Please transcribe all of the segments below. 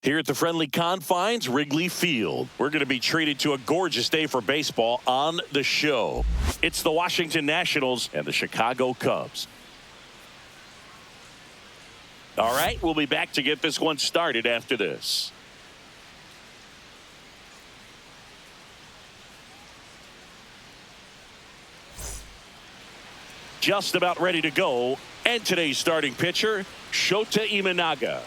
Here at the friendly confines, Wrigley Field. We're going to be treated to a gorgeous day for baseball on the show. It's the Washington Nationals and the Chicago Cubs. All right, we'll be back to get this one started after this. Just about ready to go. And today's starting pitcher, Shota Imanaga.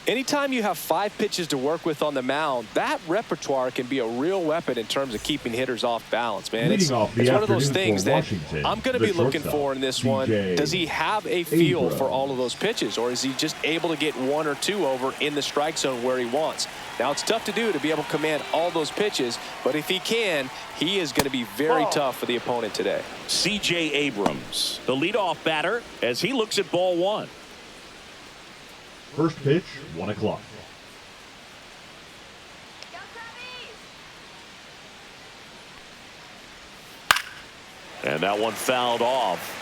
Anytime you have 5 pitches to work with on the mound, that repertoire can be a real weapon in terms of keeping hitters off balance, man. It's one of those things that I'm going to be looking for in this one. Does he have a feel for all of those pitches, or is he just able to get 1 or 2 over in the strike zone where he wants? Now, it's tough to do to be able to command all those pitches, but if he can, he is going to be very tough for the opponent today. C.J. Abrams, the leadoff batter, as he looks at ball 1. First pitch, 1 o'clock. And that one fouled off.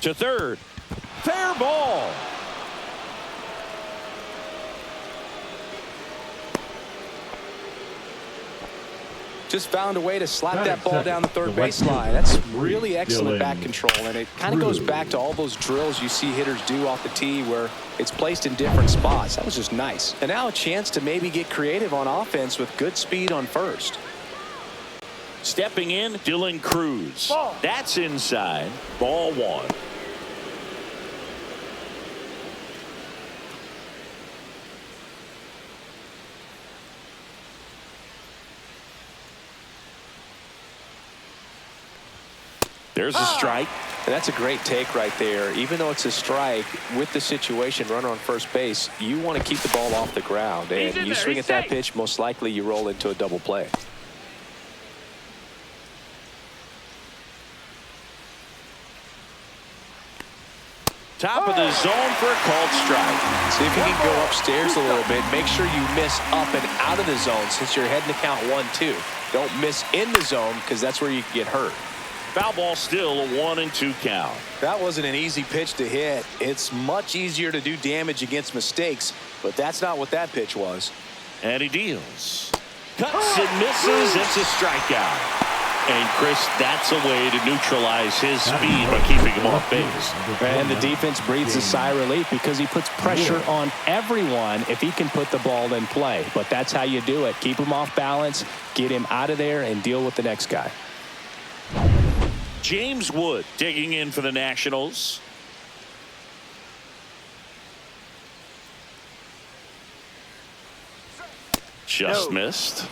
To third. Fair ball. Just found a way to slap that ball down the third baseline. That's really excellent back control, and it kind of goes back to all those drills you see hitters do off the tee where it's placed in different spots. That was just nice. And now a chance to maybe get creative on offense with good speed on first. Stepping in, Dylan Cruz. That's inside. Ball 1. There's a strike. And that's a great take right there. Even though it's a strike, with the situation, runner on first base, you want to keep the ball off the ground. And you swing at that pitch, most likely you roll into a double play. Top of the zone for a called strike. See if you can go upstairs a little bit. Make sure you miss up and out of the zone since you're heading to count 1-2. Don't miss in the zone because that's where you can get hurt. Foul ball still, a 1-2 count. That wasn't an easy pitch to hit. It's much easier to do damage against mistakes, but that's not what that pitch was. And he deals. Cuts and misses. It's a strikeout. And, Chris, that's a way to neutralize his speed by keeping him off base. And the defense breathes a sigh of relief because he puts pressure on everyone if he can put the ball in play. But that's how you do it. Keep him off balance, get him out of there, and deal with the next guy. James Wood digging in for the Nationals. Just missed.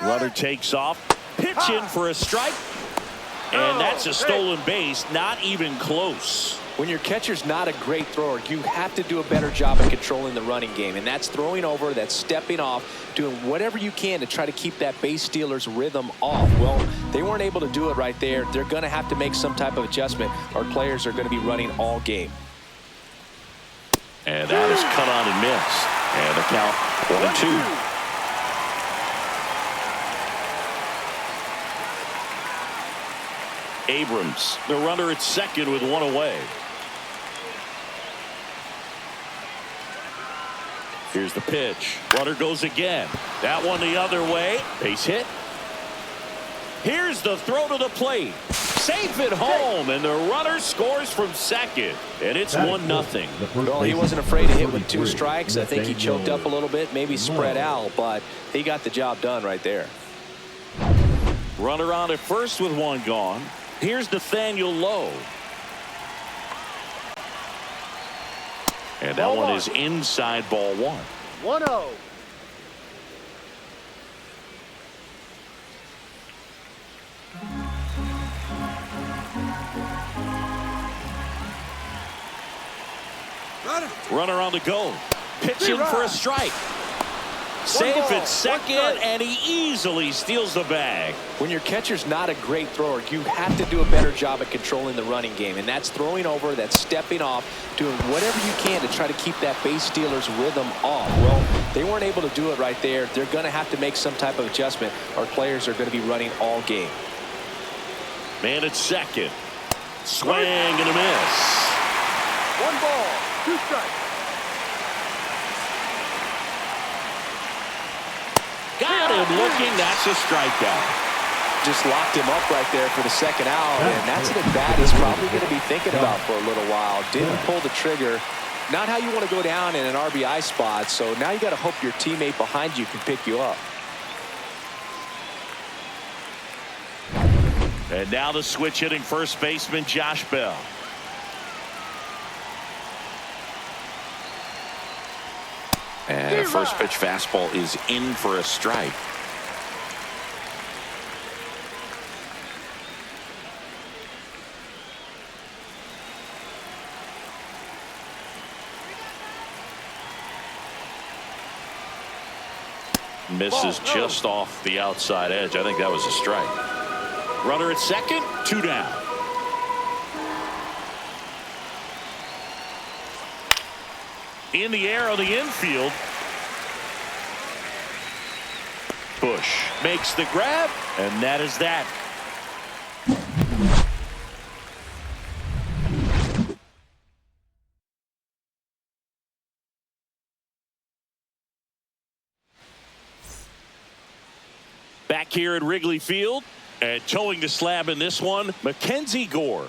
Runner takes off. Pitch in for a strike. And that's a stolen base, not even close. When your catcher's not a great thrower, you have to do a better job of controlling the running game. And that's throwing over, that's stepping off, doing whatever you can to try to keep that base stealer's rhythm off. Well, they weren't able to do it right there. They're going to have to make some type of adjustment. Our players are going to be running all game. And that is cut on and missed. And the count 1-2. Abrams, the runner at second with 1 away. Here's the pitch. Runner goes again. That one the other way. Base hit. Here's the throw to the plate. Safe at home, and the runner scores from second. And it's 1-0. Well, he wasn't afraid to hit with 2 strikes. I think he choked up a little bit, maybe spread out, but he got the job done right there. Runner on at first with 1 gone. Here's Nathaniel Lowe. And that one is inside, ball 1. 1-0. Runner on the go. Pitching for a strike. Safe at second, and he easily steals the bag. When your catcher's not a great thrower, you have to do a better job at controlling the running game, and that's throwing over, that's stepping off, doing whatever you can to try to keep that base stealer's rhythm off. Well, they weren't able to do it right there. They're going to have to make some type of adjustment. Our players are going to be running all game. Man at second. Swing and a miss. 1 ball, 2 strikes. Got him looking. That's a strikeout. Just locked him up right there for the second out, and that's an at-bat he's probably going to be thinking about for a little while. Didn't pull the trigger. Not how you want to go down in an RBI spot, so now you got to hope your teammate behind you can pick you up. And now the switch hitting first baseman Josh Bell. And a first pitch fastball is in for a strike. Misses just off the outside edge. I think that was a strike. Runner at second, 2 down. In the air on the infield. Bush makes the grab, and that is that. Back here at Wrigley Field, and towing the slab in this one, Mackenzie Gore.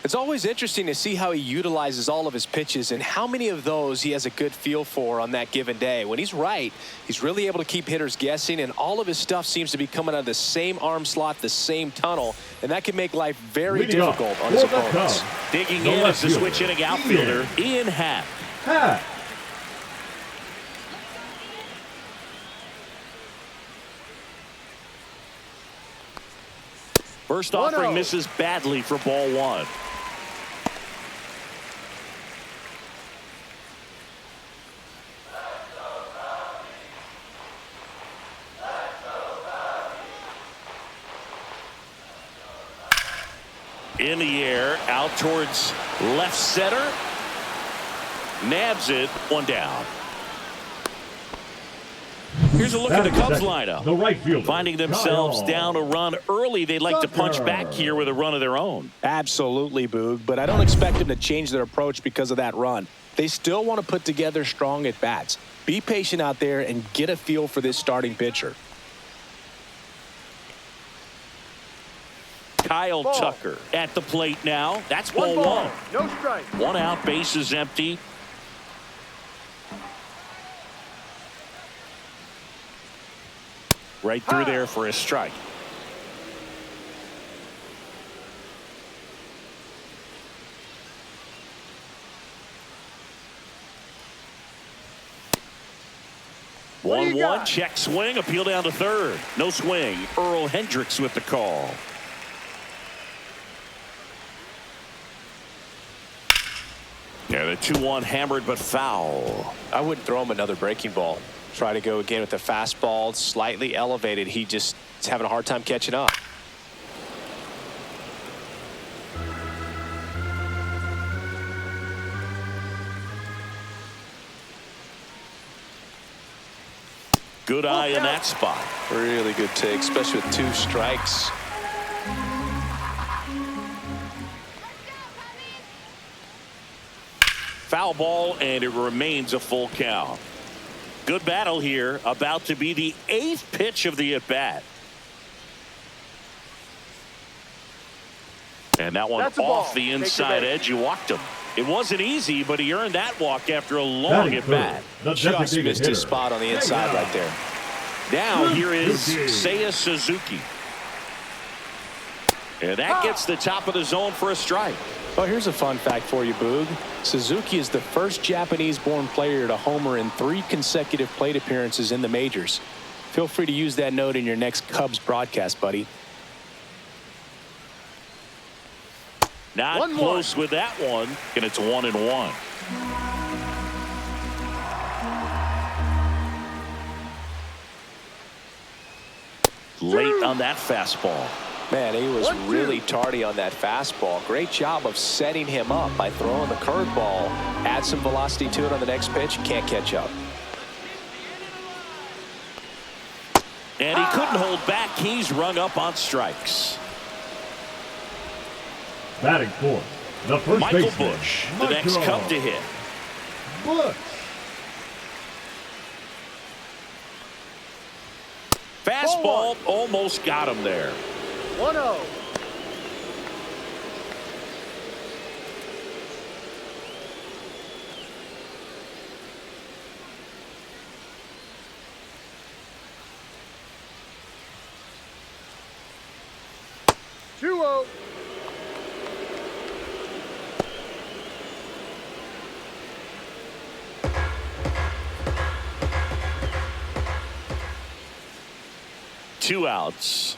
It's always interesting to see how he utilizes all of his pitches and how many of those he has a good feel for on that given day. When he's right, he's really able to keep hitters guessing, and all of his stuff seems to be coming out of the same arm slot, the same tunnel, and that can make life very difficult on his opponents. Digging in as the switch hitting outfielder, Ian Happ. First offering misses badly for ball 1. In the air, out towards left center. Nabs it, 1 down. Here's a look at the Cubs lineup. The right fielder, finding themselves down a run early. They'd like to punch back here with a run of their own. Absolutely, Boog, but I don't expect them to change their approach because of that run. They still want to put together strong at-bats. Be patient out there and get a feel for this starting pitcher. Kyle Tucker at the plate now. That's ball 1. No strike. 1 out, base is empty. Right through there for a strike. One check swing, appeal down to third. No swing. Earl Hendricks with the call. Yeah, the 2-1 hammered but foul. I wouldn't throw him another breaking ball. Try to go again with the fastball, slightly elevated. He just is having a hard time catching up. Good eye in that spot. Really good take, especially with 2 strikes. Foul ball, and it remains a full count. Good battle here, about to be the 8th pitch of the at-bat. And that one off the inside edge. You walked him. It wasn't easy, but he earned that walk after a long at-bat. Just missed his spot on the inside right there. Now here is Seiya Suzuki. And that gets the top of the zone for a strike. Well, here's a fun fact for you, Boog. Suzuki is the first Japanese-born player to homer in 3 consecutive plate appearances in the majors. Feel free to use that note in your next Cubs broadcast, buddy. Not close with that one, and it's 1-1. late on that fastball. Man, he was really tardy on that fastball. Great job of setting him up by throwing the curveball. Add some velocity to it on the next pitch. Can't catch up. And he couldn't hold back. He's rung up on strikes. Batting fourth, the first Michael baseman, Busch, the next Cub to hit. Busch. Fastball almost got him there. 1-0. Two-oh. Two outs.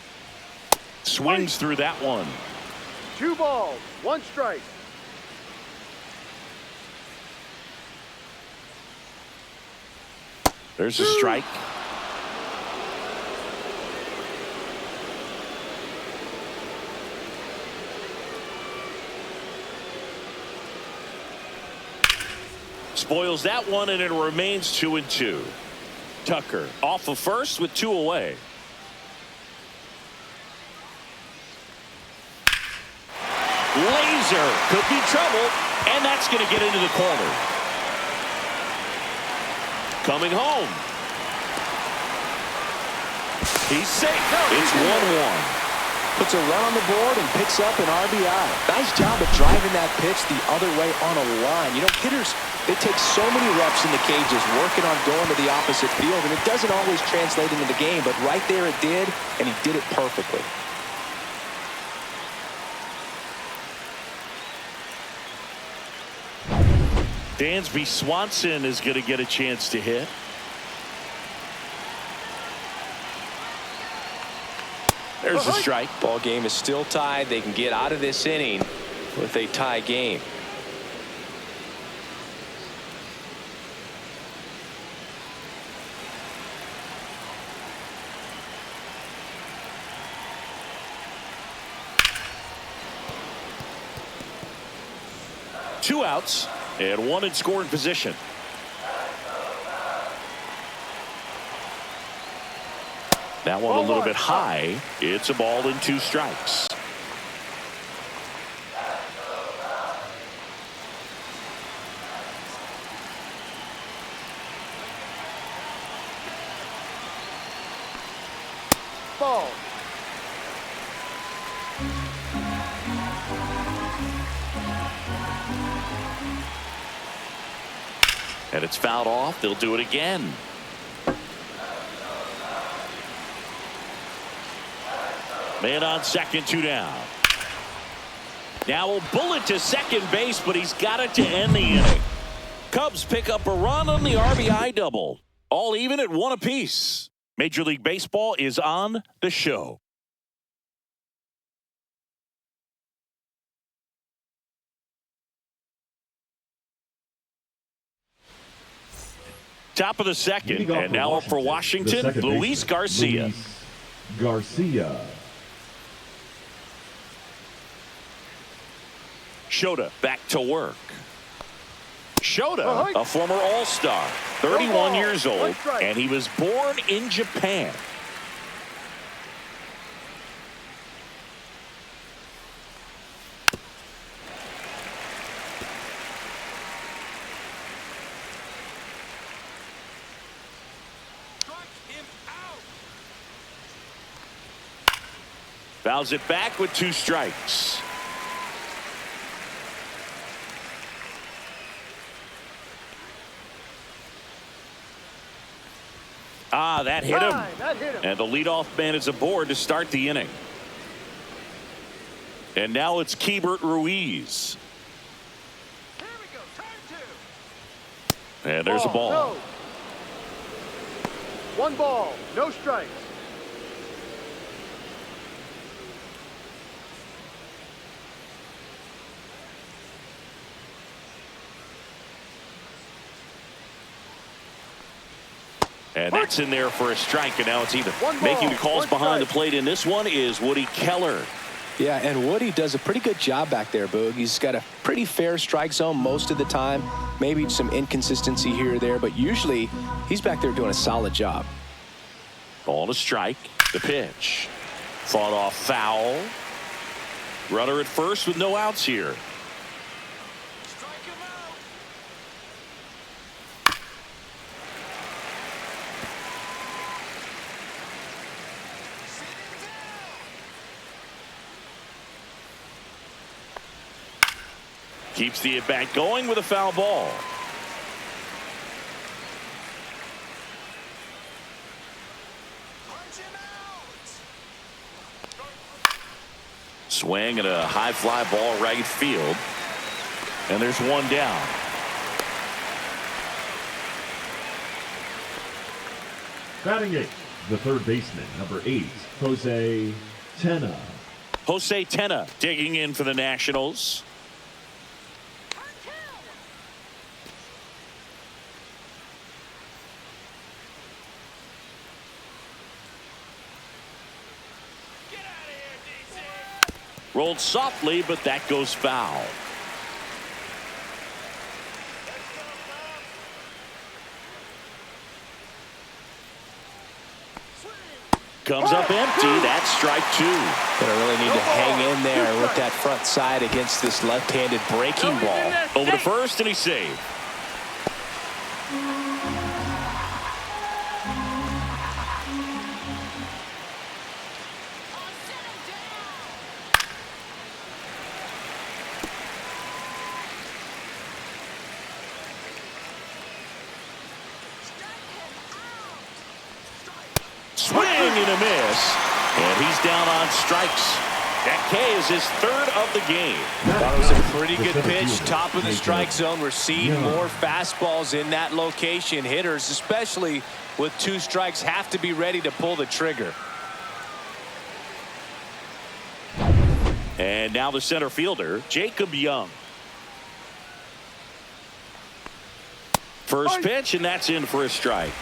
Swings through that one. 2 balls, 1 strike. There's a strike. Spoils that one, and it remains 2-2. Tucker off of first with 2 away. Laser could be trouble, and that's going to get into the corner. Coming home. He's safe. It's 1-1. Puts a run on the board and picks up an RBI. Nice job of driving that pitch the other way on a line. You know, hitters, they take so many reps in the cages working on going to the opposite field, and it doesn't always translate into the game, but right there it did, and he did it perfectly. Dansby Swanson is going to get a chance to hit. There's a strike. Ball game is still tied. They can get out of this inning with a tie game. Two outs and 1 in scoring position. That one a little bit high. It's a ball and 2 strikes. Ball. And it's fouled off. They'll do it again. Man on second, 2 down. Now a bullet to second base, but he's got it to end the inning. Cubs pick up a run on the RBI double. All even at 1 apiece. Major League Baseball is on the show. Top of the second, and now up for Washington, Luis Garcia. Shota back to work. Shota, a former All-Star, 31 years old, and he was born in Japan. Fouls it back with 2 strikes. That hit him. And the leadoff man is aboard to start the inning. And now it's Keibert Ruiz. Here we go. Turn 2. And there's a ball. No. 1 ball, no strikes. And that's in there for a strike, and now it's even. One ball, Making the calls one behind the strike. plate in this one is Woody Keller. Yeah, and Woody does a pretty good job back there, Boog. He's got a pretty fair strike zone most of the time. Maybe some inconsistency here or there, but usually he's back there doing a solid job. Ball to strike. The pitch. Fought off foul. Runner at first with no outs here. Keeps the at-bat going with a foul ball. Swing and a high fly ball right field. And there's one down. Batting eighth, the third baseman, number 8, Jose Tena. Jose Tena digging in for the Nationals. Rolled softly, but that goes foul. Comes up empty. That's strike 2. Gonna really need to hang in there with that front side against this left-handed breaking ball. Over to first, and he's saved. Swing and a miss, and he's down on strikes. That K is his third of the game. That was a pretty good pitch, top of the strike zone. We're seeing more fastballs in that location. Hitters, especially with 2 strikes, have to be ready to pull the trigger. And now the center fielder, Jacob Young. First pitch, and that's in for a strike.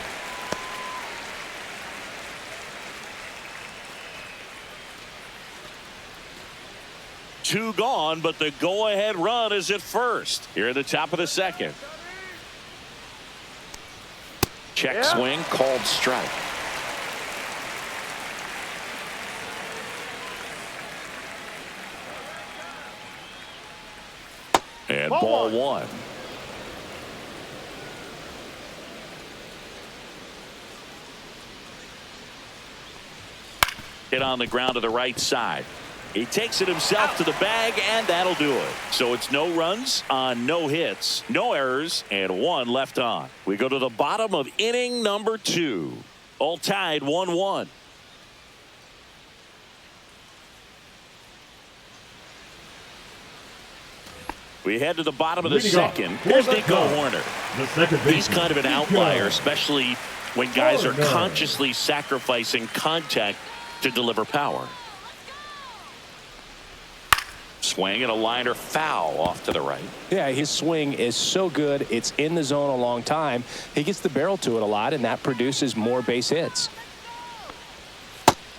Two gone, but the go-ahead run is at first. Here at the top of the second. Check swing, called strike. And ball 1. Hit on the ground to the right side. He takes it himself to the bag, and that'll do it. So it's no runs on no hits, no errors, and 1 left on. We go to the bottom of inning number 2. All tied 1-1. We head to the bottom of the second. Here's Nico Horner. He's kind of an outlier, especially when guys are consciously sacrificing contact to deliver power. Swing and a liner foul off to the right. Yeah, his swing is so good. It's in the zone a long time. He gets the barrel to it a lot, and that produces more base hits.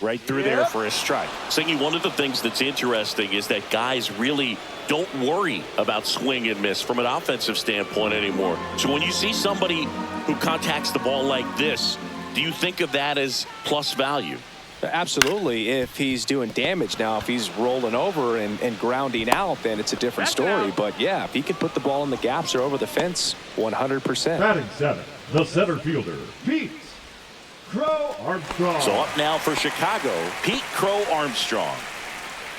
Right through there for a strike. Singy, one of the things that's interesting is that guys really don't worry about swing and miss from an offensive standpoint anymore. So when you see somebody who contacts the ball like this, do you think of that as plus value? Absolutely, if he's doing damage. Now, if he's rolling over and grounding out, then it's a different story. But, yeah, if he can put the ball in the gaps or over the fence, 100%. Batting 7, the center fielder, Pete Crow Armstrong. So up now for Chicago, Pete Crow Armstrong.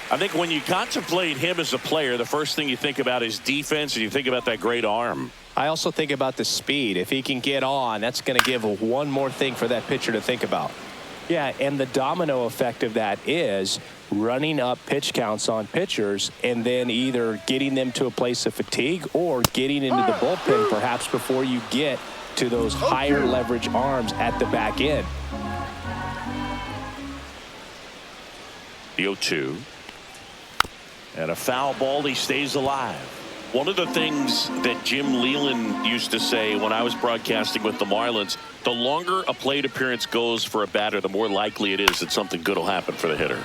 I think when you contemplate him as a player, the first thing you think about is defense, and you think about that great arm. I also think about the speed. If he can get on, that's going to give one more thing for that pitcher to think about. Yeah, and the domino effect of that is running up pitch counts on pitchers and then either getting them to a place of fatigue or getting into the bullpen perhaps before you get to those higher leverage arms at the back end. The 0-2. And a foul ball. He stays alive. One of the things that Jim Leland used to say when I was broadcasting with the Marlins, the longer a plate appearance goes for a batter, the more likely it is that something good will happen for the hitter.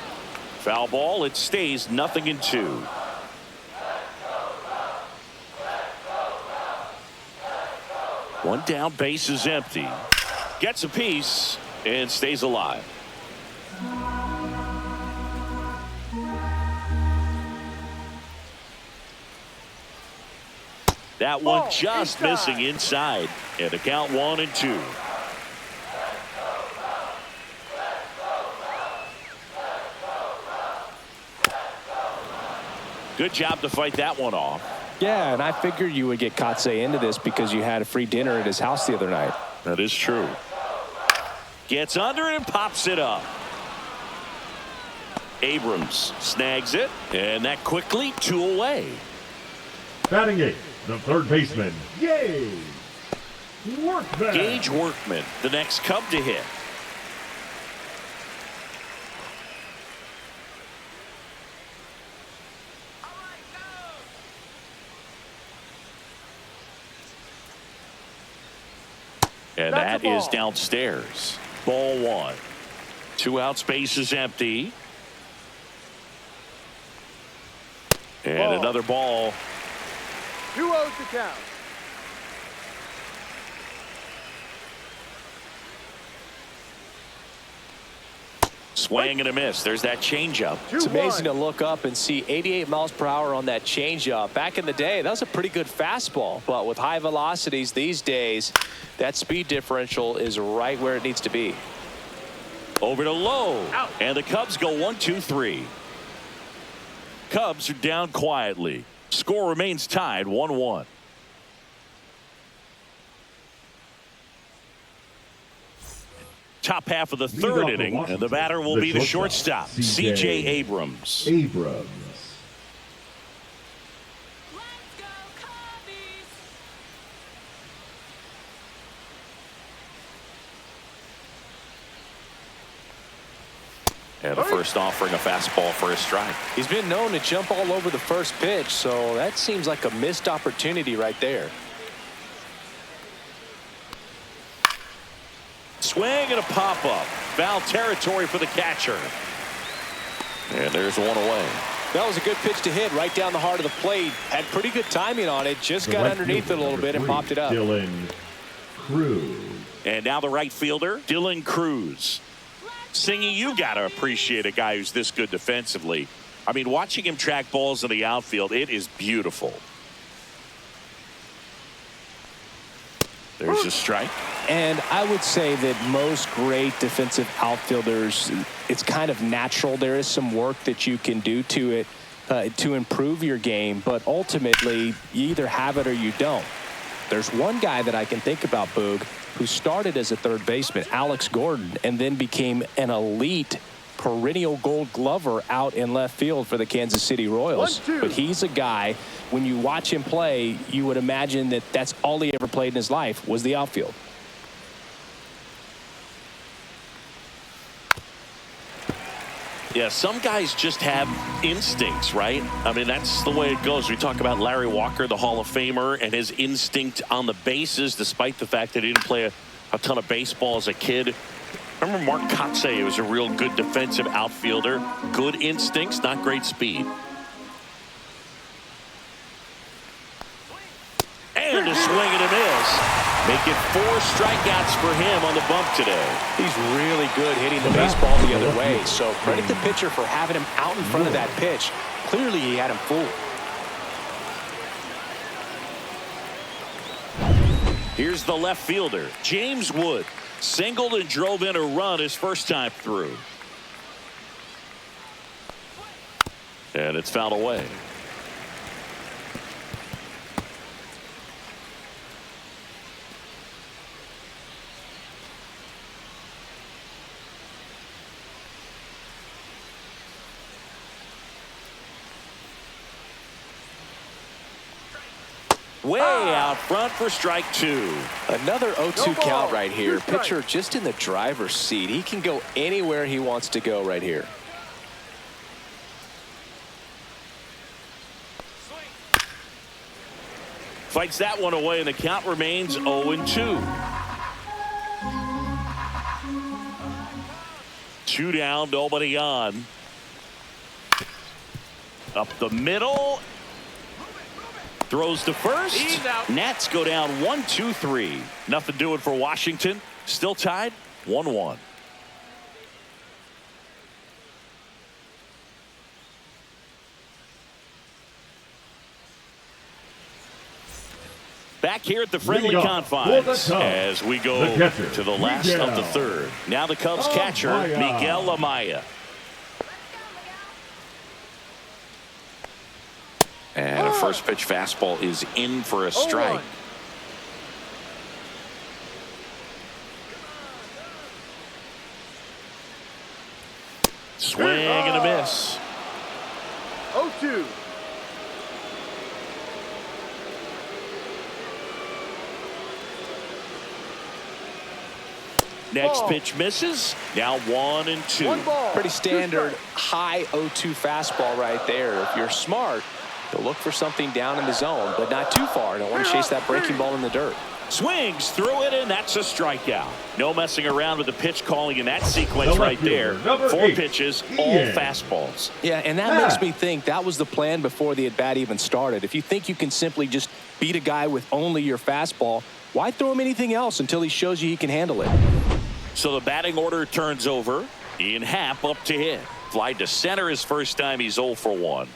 Foul ball. It stays 0-2. One down, base is empty. Gets a piece and stays alive. That one just missing inside. And the count 1-2. Good job to fight that one off. Yeah, and I figured you would get Kotze into this because you had a free dinner at his house the other night. That is true. Gets under it and pops it up. Abrams snags it, and that quickly 2 away. Batting 8th, the third baseman, Gage Workman. Gage Workman, the next Cub to hit. And that is downstairs. Ball 1. 2 outs, base is empty. And another ball. 2-0 to count. Swing and a miss. There's that changeup. It's amazing to look up and see 88 miles per hour on that changeup. Back in the day, that was a pretty good fastball. But with high velocities these days, that speed differential is right where it needs to be. Over to Lowe. And the Cubs go 1-2-3. Cubs are down quietly. Score remains tied 1-1. Top half of the third inning, and the batter will be the shortstop, C.J. Abrams. And the first offering a fastball for a strike. He's been known to jump all over the first pitch, so that seems like a missed opportunity right there. Swing and a pop-up. Foul territory for the catcher. And there's one away. That was a good pitch to hit right down the heart of the plate. Had pretty good timing on it. Just got underneath it a little bit and popped it up. Dylan Cruz. And now the right fielder, Dylan Cruz. Singy, you got to appreciate a guy who's this good defensively. I mean, watching him track balls in the outfield, it is beautiful. There's a strike. And I would say that most great defensive outfielders, it's kind of natural. There is some work that you can do to it to improve your game, but ultimately you either have it or you don't. There's one guy that I can think about, Boog, who started as a third baseman, Alex Gordon, and then became an elite perennial Gold Glover out in left field for the Kansas City Royals. But he's a guy, when you watch him play, you would imagine that that's all he ever played in his life was the outfield. Yeah, some guys just have instincts, right? I mean, that's the way it goes. We talk about Larry Walker, the Hall of Famer, and his instinct on the bases, despite the fact that he didn't play a ton of baseball as a kid. Remember Mark Kotze was a real good defensive outfielder. Good instincts, not great speed. And a swing and a miss. Make it 4 strikeouts for him on the bump today. He's really good hitting the baseball the other way. So credit the pitcher for having him out in front of that pitch. Clearly he had him fooled. Here's the left fielder, James Wood. Singled and drove in a run his first time through. And it's fouled away. Way out front for strike 2. Another 0-2 count right here. Pitcher just in the driver's seat. He can go anywhere he wants to go right here. Fights that one away, and the count remains 0-2. 2 down, nobody on. Up the middle. Throws to first. Nats go down 1-2-3. Nothing doing for Washington. Still tied 1-1. Back here at the friendly confines as we go to the last of the third. Now the Cubs catcher, Miguel Amaya. And a first pitch fastball is in for a strike. Swing and a miss. 0-2. Next pitch misses. Now 1-2. Pretty standard high 0-2 fastball right there. If you're smart, you'll look for something down in the zone, but not too far. Don't want to chase that breaking ball in the dirt. Swings through it, and that's a strikeout. No messing around with the pitch calling in that sequence right there. 4 pitches, all fastballs. Yeah, and that makes me think that was the plan before the at-bat even started. If you think you can simply just beat a guy with only your fastball, why throw him anything else until he shows you he can handle it? So the batting order turns over. Ian Happ up to hit. Fly to center his first time. He's 0 for 1.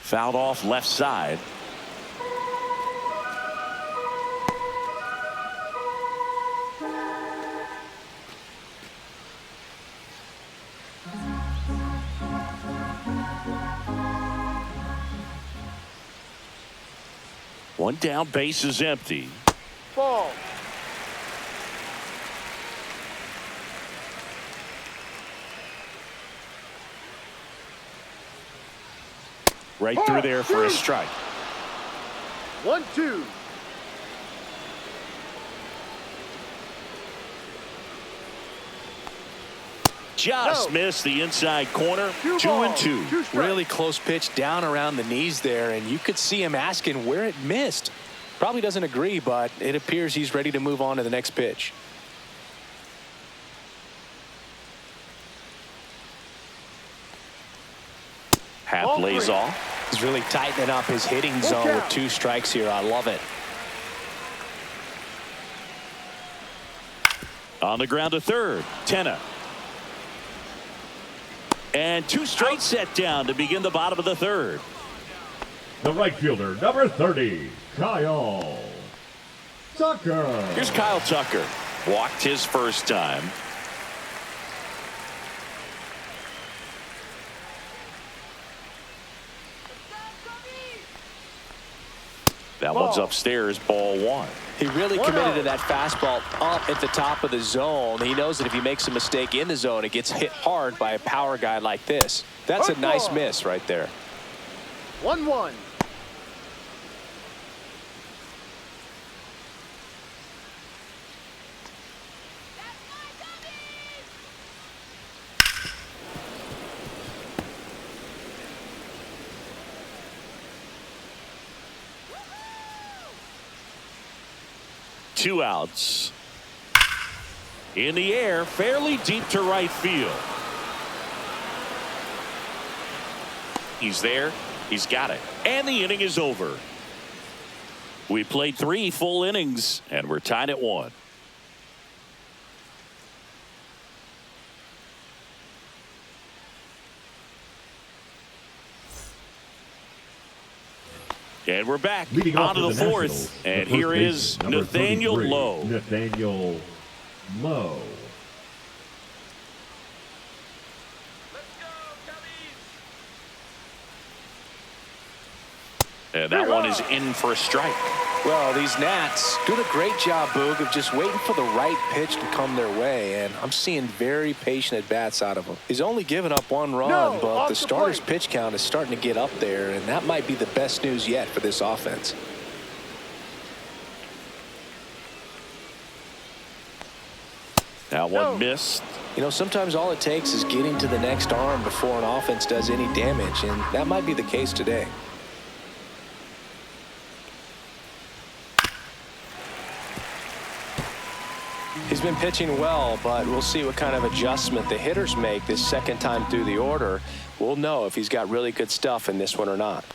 Fouled off left side. One down, base is empty. Ball. Right through there for a strike. 1-2. Just missed the inside corner. 2-2. Really close pitch down around the knees there, and you could see him asking where it missed. Probably doesn't agree, but it appears he's ready to move on to the next pitch. Half lays off. He's really tightening up his hitting zone with 2 strikes here. I love it. On the ground to third. Tenna. And 2 straight set down to begin the bottom of the third. The right fielder, number 30, Kyle Tucker. Here's Kyle Tucker. Walked his first time. That one's upstairs, ball 1. He really committed to that fastball up at the top of the zone. He knows that if he makes a mistake in the zone, it gets hit hard by a power guy like this. That's a nice miss right there. 1-1. Two outs. In the air, fairly deep to right field. He's there. He's got it. And the inning is over. We played 3 full innings, and we're tied at 1. And we're back onto the 4th. And here is Nathaniel Lowe. Nathaniel Lowe. And that one is in for a strike. Well, these Nats doing a great job, Boog, of just waiting for the right pitch to come their way, and I'm seeing very patient at-bats out of him. He's only given up 1 run, but the starter's pitch count is starting to get up there, and that might be the best news yet for this offense. That one missed. You know, sometimes all it takes is getting to the next arm before an offense does any damage, and that might be the case today. He's been pitching well, but we'll see what kind of adjustment the hitters make this second time through the order. We'll know if he's got really good stuff in this one or not.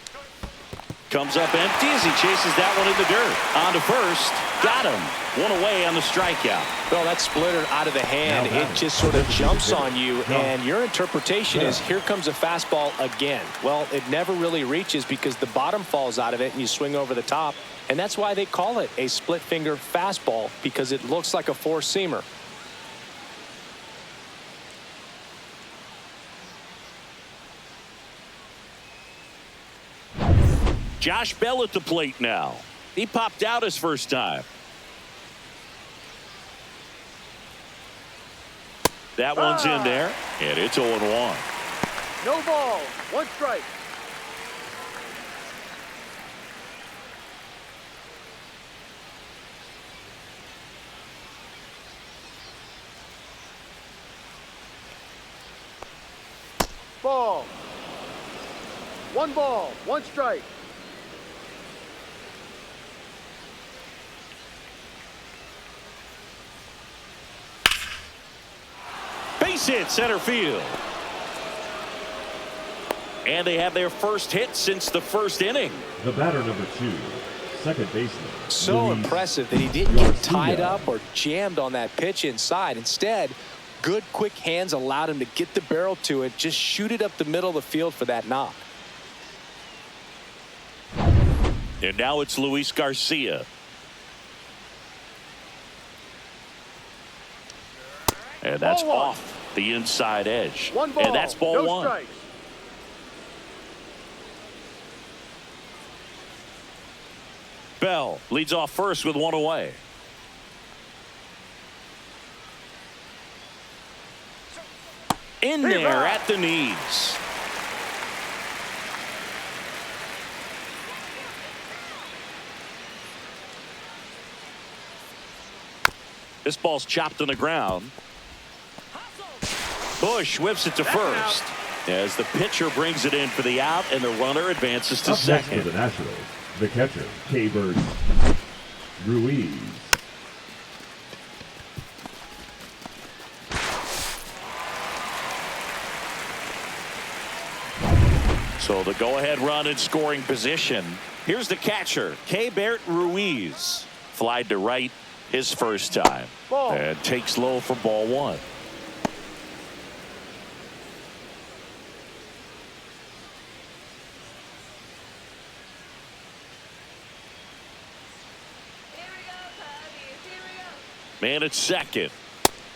Comes up empty as he chases that one in the dirt. On to first. Got him. One away on the strikeout. Well, that splitter out of the hand, it just sort of jumps on you, and your interpretation is here comes a fastball again. Well, it never really reaches because the bottom falls out of it and you swing over the top. And that's why they call it a split finger fastball, because it looks like a four-seamer. Josh Bell at the plate now. He popped out his first time. That one's in there, and it's 0-1. No ball. One strike. Ball. One ball. One strike. Base hit center field. And they have their first hit since the first inning. The batter number 2, second baseman. So impressive that he didn't get tied up or jammed on that pitch inside. Instead, good quick hands allowed him to get the barrel to it, just shoot it up the middle of the field for that knock. And now it's Luis Garcia. And that's off the inside edge. One ball. And that's ball no one. Strikes. Bell leads off first with one away. In there at the knees. This ball's chopped on the ground. Bush whips it to first as the pitcher brings it in for the out, and the runner advances to second. Next for the Nationals, the catcher, K-Bird Ruiz. So the go-ahead run in scoring position. Here's the catcher, K-Bird Ruiz. Flied to right his first time. Ball. And takes low for ball one. Man at second.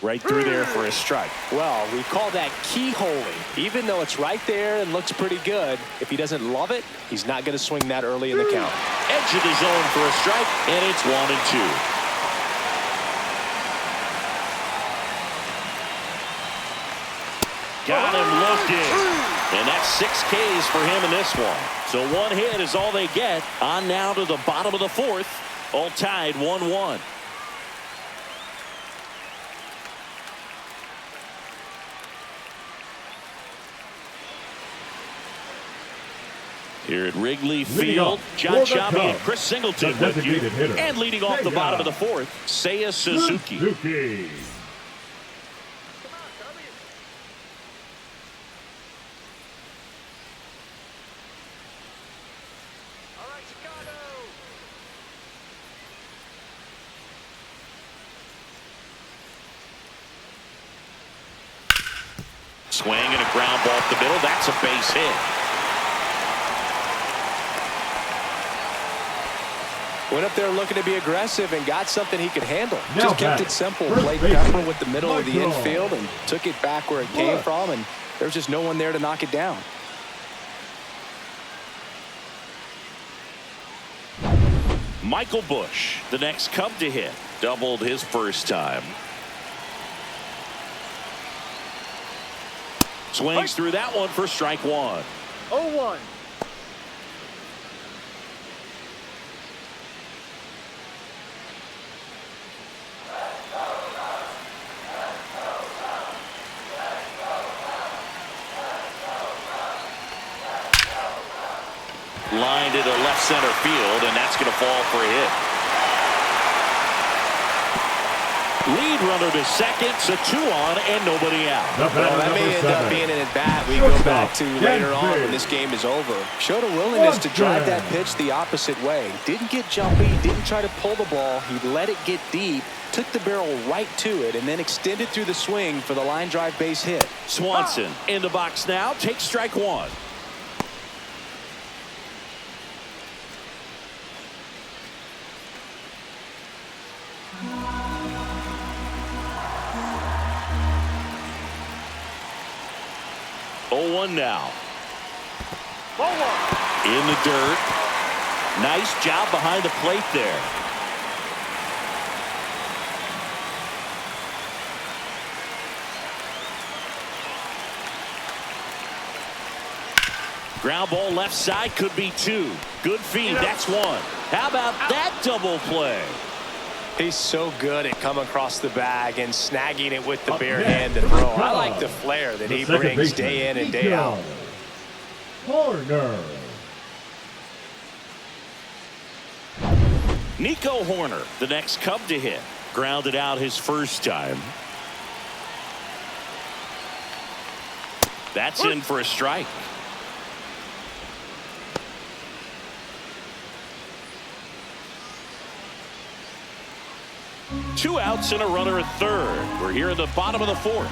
Right through there for a strike. Well, we call that keyholing. Even though it's right there and looks pretty good, if he doesn't love it, he's not going to swing that early in the count. Edge of the zone for a strike, and it's 1-2. Got him looking. And that's 6 Ks for him in this one. So one hit is all they get. On now to the bottom of the fourth. All tied 1-1. Here at Wrigley Field, John Sciambi and Chris Singleton with you. And leading off the bottom of the fourth, Seiya Suzuki. Swing and a ground ball up the middle. That's a base hit. Went up there looking to be aggressive and got something he could handle. Now just kept it simple. Played pepper with the middle of the infield and took it back where it came from, and there's just no one there to knock it down. Michael Bush, the next Cub to hit. Doubled his first time. Swings through that one for strike one. 0-1. Lined into left center field, and that's going to fall for a hit. Lead runner to second, so 2 on and nobody out. Well, that may end up being an at-bat we go back to later on when this game is over. Showed a willingness to drive that pitch the opposite way. Didn't get jumpy, didn't try to pull the ball. He let it get deep, took the barrel right to it, and then extended through the swing for the line drive base hit. Swanson in the box now, takes strike 1. Oh, 1 now. Ball 1. In the dirt. Nice job behind the plate there. Ground ball left side, could be 2. Good feed, that's 1. How about that double play? He's so good at coming across the bag and snagging it with the bare hand to throw. I like the flair that he brings day in and day out. Corner. Nico Horner, the next Cub to hit. Grounded out his first time. That's in for a strike. Two outs and a runner at third. We're here in the bottom of the 4th.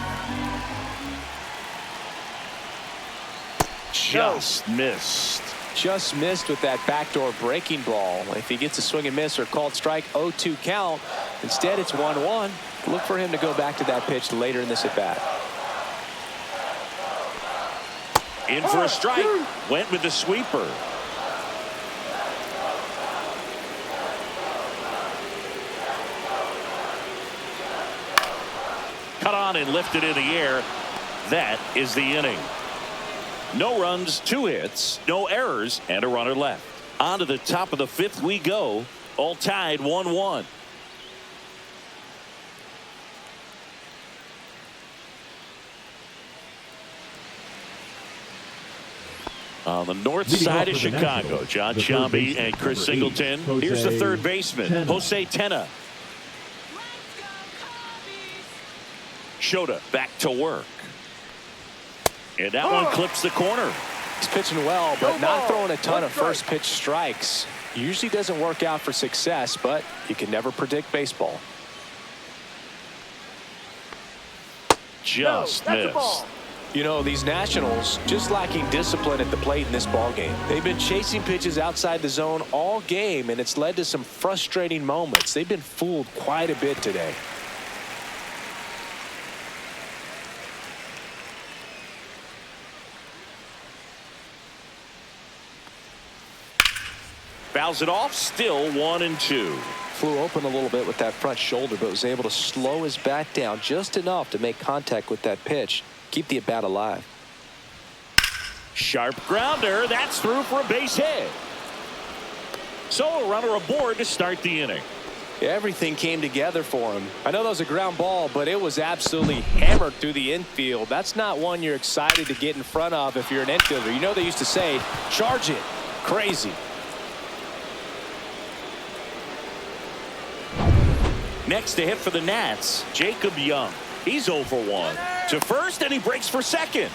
Just missed. Just missed with that backdoor breaking ball. If he gets a swing and miss or called strike, 0-2 count. Instead, it's 1-1. Look for him to go back to that pitch later in this at bat. In for a strike. Went with the sweeper. Cut on and lifted in the air. That is the inning. No runs, 2 hits, no errors, and a runner left. On to the top of the 5th we go. All tied 1-1. On the north side of Chicago, John Sciambi and Chris Singleton. Here's the third baseman, Jose Tena. Shota back to work. And that one clips the corner. He's pitching well, but not throwing a ton of first pitch strikes. Usually doesn't work out for success, but you can never predict baseball. Just missed. You know, these Nationals just lacking discipline at the plate in this ball game. They've been chasing pitches outside the zone all game, and it's led to some frustrating moments. They've been fooled quite a bit today. Fouls it off, still 1-2. Flew open a little bit with that front shoulder, but was able to slow his bat down just enough to make contact with that pitch. Keep the at-bat alive. Sharp grounder. That's through for a base hit. So a runner aboard to start the inning. Everything came together for him. I know that was a ground ball, but it was absolutely hammered through the infield. That's not one you're excited to get in front of if you're an infielder. You know they used to say, charge it. Crazy. Next to hit for the Nats, Jacob Young. He's 0 for 1. To first, and he breaks for second.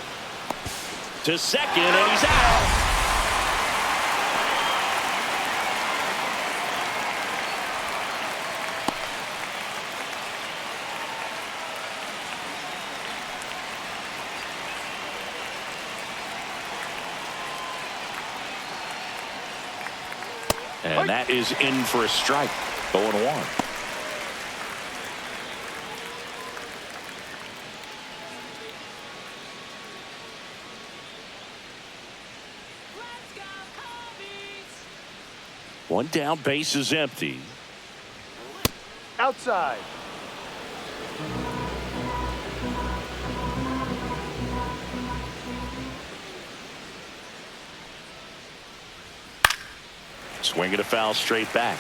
To second, and he's out. And that is in for a strike. 0-1. One down, base is empty. Outside. Swinging a foul straight back.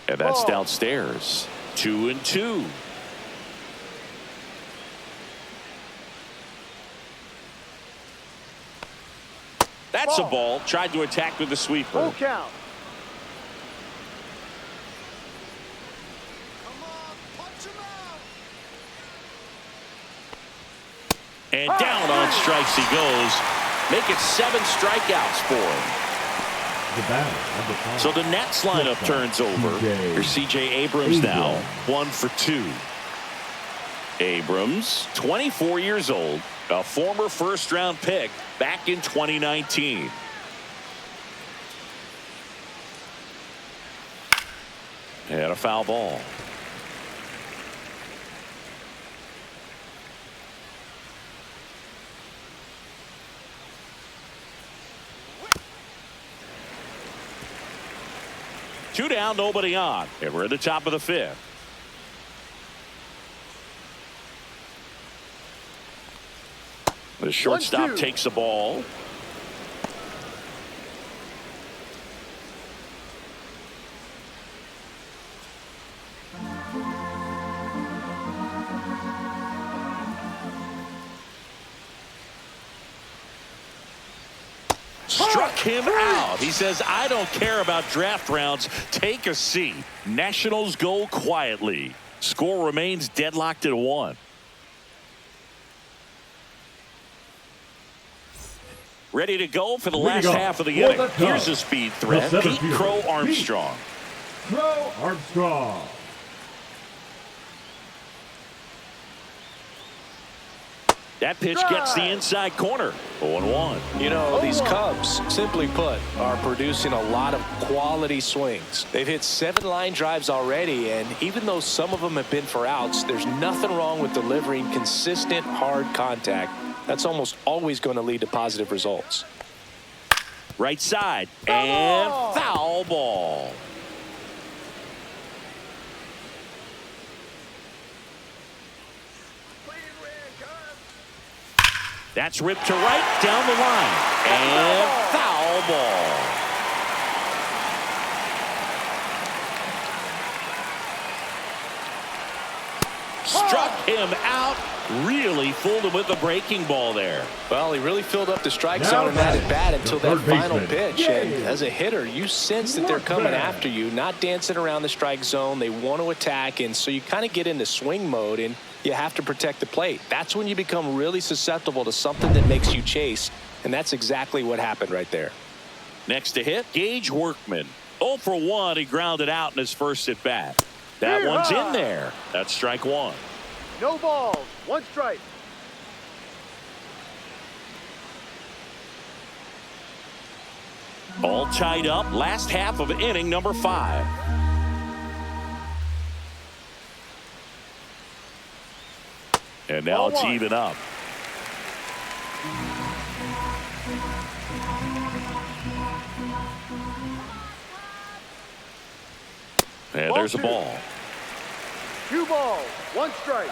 And that's downstairs. 2-2. That's a ball. Tried to attack with the sweeper. Full count. And down on strikes he goes. Make it 7 strikeouts for him. So the Nets lineup turns over. Here's C.J. Abrams now, 1 for 2. Abrams, 24 years old, a former first-round pick back in 2019. And a foul ball. Two down, nobody on. And we're at the top of the 5th. The shortstop takes the ball. Struck him out. He says, I don't care about draft rounds. Take a seat. Nationals go quietly. Score remains deadlocked at 1. Ready to go for the last half of the inning. Here's a speed threat. Pete Crow Armstrong. Crow Armstrong. That pitch gets the inside corner. 0-1. You know, these Cubs, simply put, are producing a lot of quality swings. They've hit 7 line drives already, and even though some of them have been for outs, there's nothing wrong with delivering consistent, hard contact. That's almost always going to lead to positive results. Right side, and foul ball. That's ripped to right down the line. And foul ball. Struck him out. Really fooled him with the breaking ball there. Well, he really filled up the strike zone in that at bat until that final pitch. And as a hitter, you sense that they're coming after you, not dancing around the strike zone. They want to attack, and so you kind of get into swing mode, and you have to protect the plate. That's when you become really susceptible to something that makes you chase, and that's exactly what happened right there. Next to hit, Gage Workman. 0 for 1. He grounded out in his first at bat. That one's in there. That's strike 1. No balls. 1 strike. All tied up. Last half of inning number 5. And now it's even up. And there's a ball. 2 balls. 1 strike.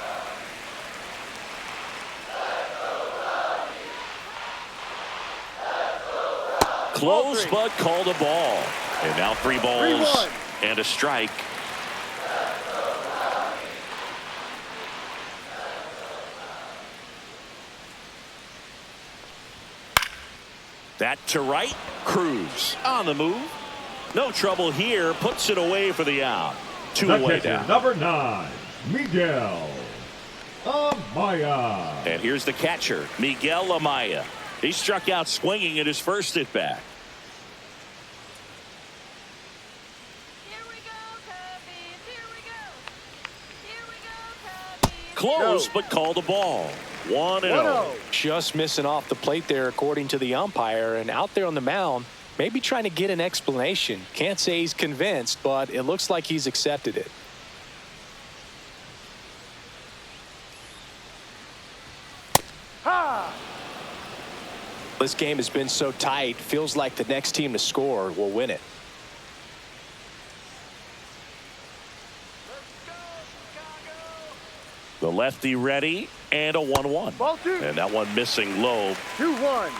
Close, but called a ball. And now 3 balls 3-1. and a strike. That to right. Cruz on the move. No trouble here. Puts it away for the out. 2 away down. Number 9, Miguel Amaya. And here's the catcher, Miguel Amaya. He struck out swinging at his first at bat. Close, but called a ball. 1-0. Just missing off the plate there, according to the umpire, and out there on the mound, maybe trying to get an explanation. Can't say he's convinced, but it looks like he's accepted it. This game has been so tight, feels like the next team to score will win it. The lefty ready, and a 1-1. Ball 2. And that one missing low. 2-1.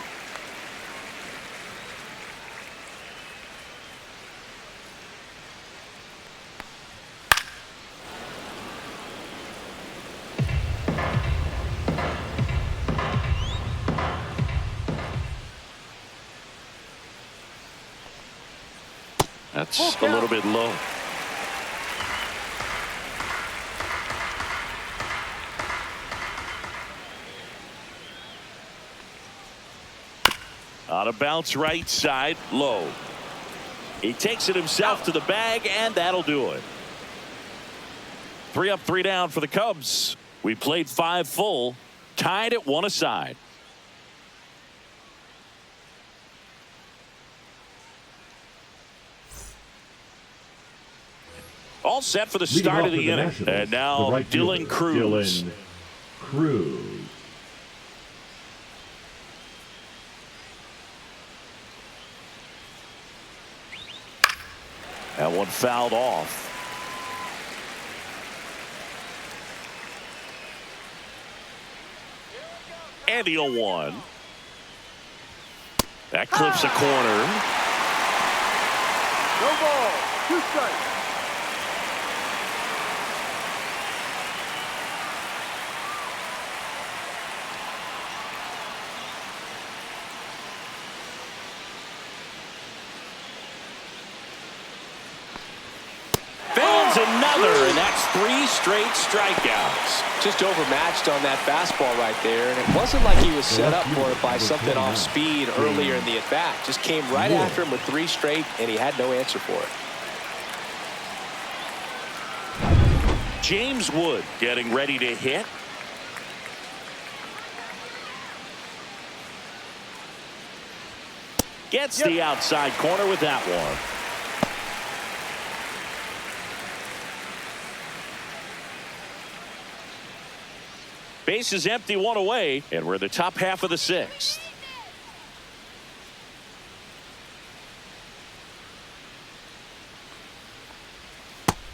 That's a little bit low. On a bounce right side, low. He takes it himself to the bag, and that'll do it. 3 up, 3 down for the Cubs. We played 5 full, tied at 1 aside. All set for the start of the inning. And now Dylan Cruz. That one fouled off. And the 0-1. That clips a corner. No ball. 2 strikes. Another, and that's 3 straight strikeouts. Just overmatched on that fastball right there, and it wasn't like he was set up for it by something off speed earlier in the at-bat. Just came right after him with 3 straight, and he had no answer for it. James Wood getting ready to hit. Gets the outside corner with that one. Base is empty, 1 away, and we're in the top half of the 6th.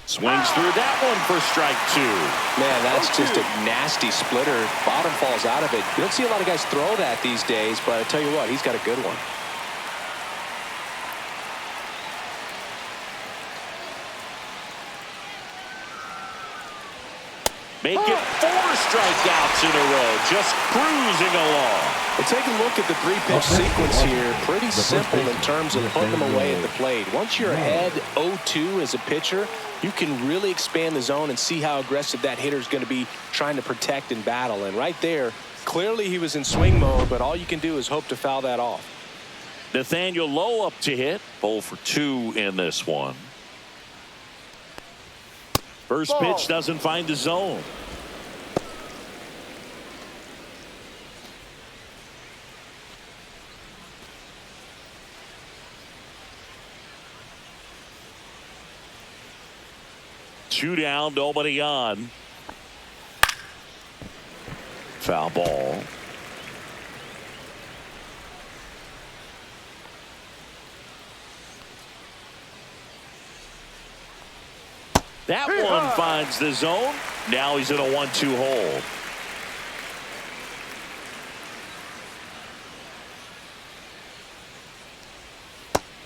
Swings through that one for strike 2. Man, that's just a nasty splitter. Bottom falls out of it. You don't see a lot of guys throw that these days, but I tell you what, he's got a good one. Make it 4 strikeouts in a row, just cruising along. Well, take a look at the 3-pitch sequence here. Pretty simple in terms of putting them away at the plate. Once you're ahead 0-2 as a pitcher, you can really expand the zone and see how aggressive that hitter is going to be trying to protect and battle. And right there, clearly he was in swing mode, but all you can do is hope to foul that off. Nathaniel Lowe up to hit. 0 for 2 in this one. First pitch doesn't find the zone. Two down, nobody on. Foul ball. That one finds the zone. Now he's in a 1-2 hole.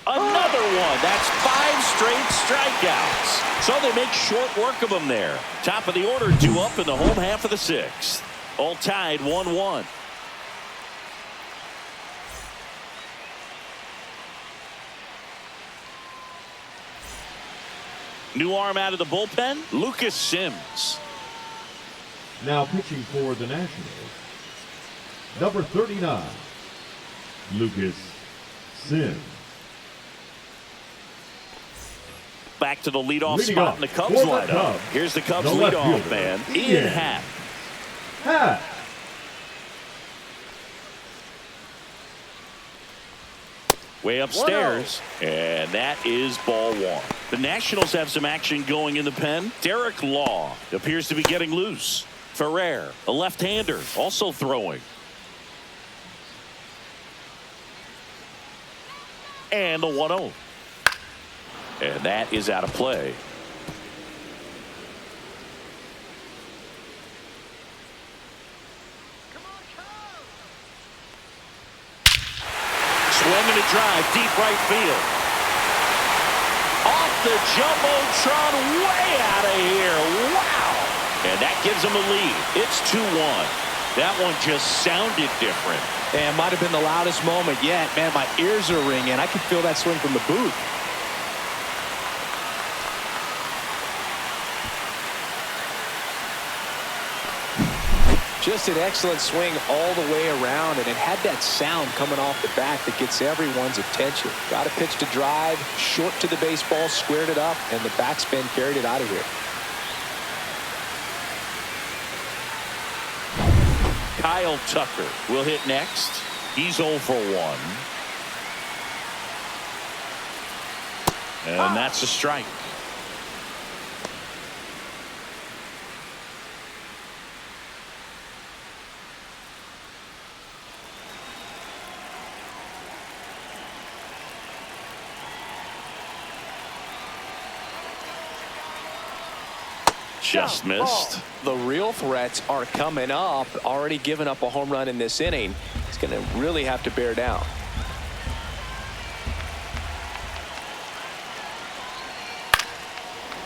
Another one. That's 5 straight strikeouts. So they make short work of him there. Top of the order, 2 up in the home half of the 6th. All tied 1-1. New arm out of the bullpen, Lucas Sims. Now pitching for the Nationals, number 39, Lucas Sims. Back to the leadoff spot in the Cubs lineup. Here's the Cubs leadoff man, Ian Happ. Way upstairs, and that is ball 1. The Nationals have some action going in the pen. Derek Law appears to be getting loose. Ferrer, a left-hander, also throwing. And the 1-0. And that is out of play. Swinging a drive, deep right field. Off the Jumbotron, way out of here. Wow. And that gives them a lead. It's 2-1. That one just sounded different. And might have been the loudest moment yet. Man, my ears are ringing. I can feel that swing from the booth. Just an excellent swing all the way around, and it had that sound coming off the bat that gets everyone's attention. Got a pitch to drive, short to the baseball, squared it up, and the backspin carried it out of here. Kyle Tucker will hit next. He's 0 for 1. And that's a strike. Just missed. The real threats are coming up. Already given up a home run in this inning. He's going to really have to bear down.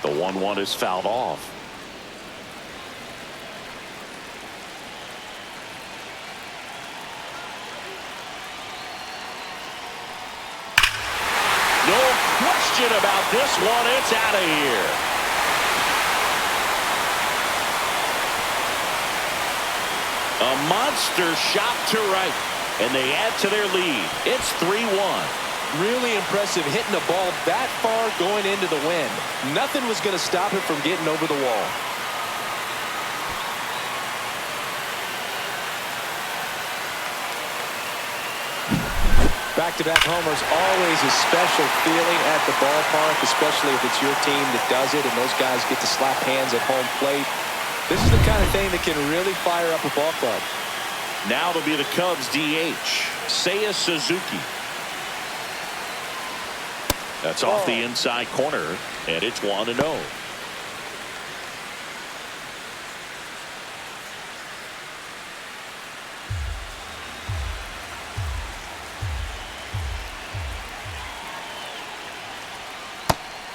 The 1-1 is fouled off. No question about this one. It's out of here. A monster shot to right, and they add to their lead. It's 3-1. Really impressive hitting the ball that far going into the wind. Nothing was going to stop it from getting over the wall. Back-to-back homers, always a special feeling at the ballpark, especially if it's your team that does it and those guys get to slap hands at home plate. This is the kind of thing that can really fire up a ball club. Now it'll be the Cubs DH, Seiya Suzuki. That's off the inside corner, and it's 1-0.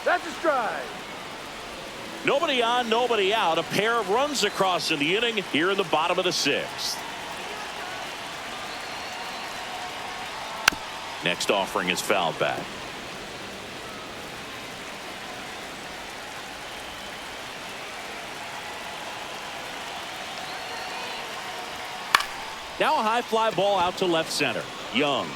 That's a strike. Nobody on, nobody out. A pair of runs across in the inning here in the bottom of the 6th. Next offering is fouled back. Now a high fly ball out to left center. Young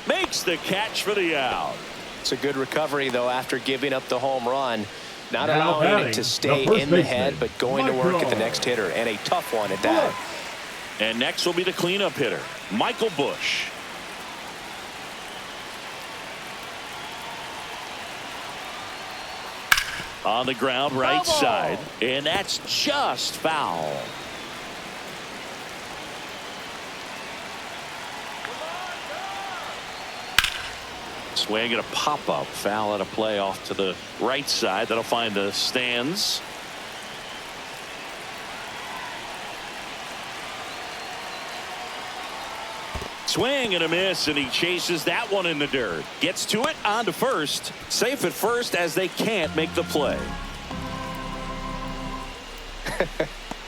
makes the catch for the out. It's a good recovery, though, after giving up the home run. Not Now allowing batting, it to stay the first in the baseman, head, but going to work at the next hitter, and a tough one at that. And next will be the cleanup hitter, Michael Bush. On the ground, right side, and that's just foul. Swing and a pop-up foul at a play off to the right side. That'll find the stands. Swing and a miss, and he chases that one in the dirt. Gets to it, on to first. Safe at first as they can't make the play.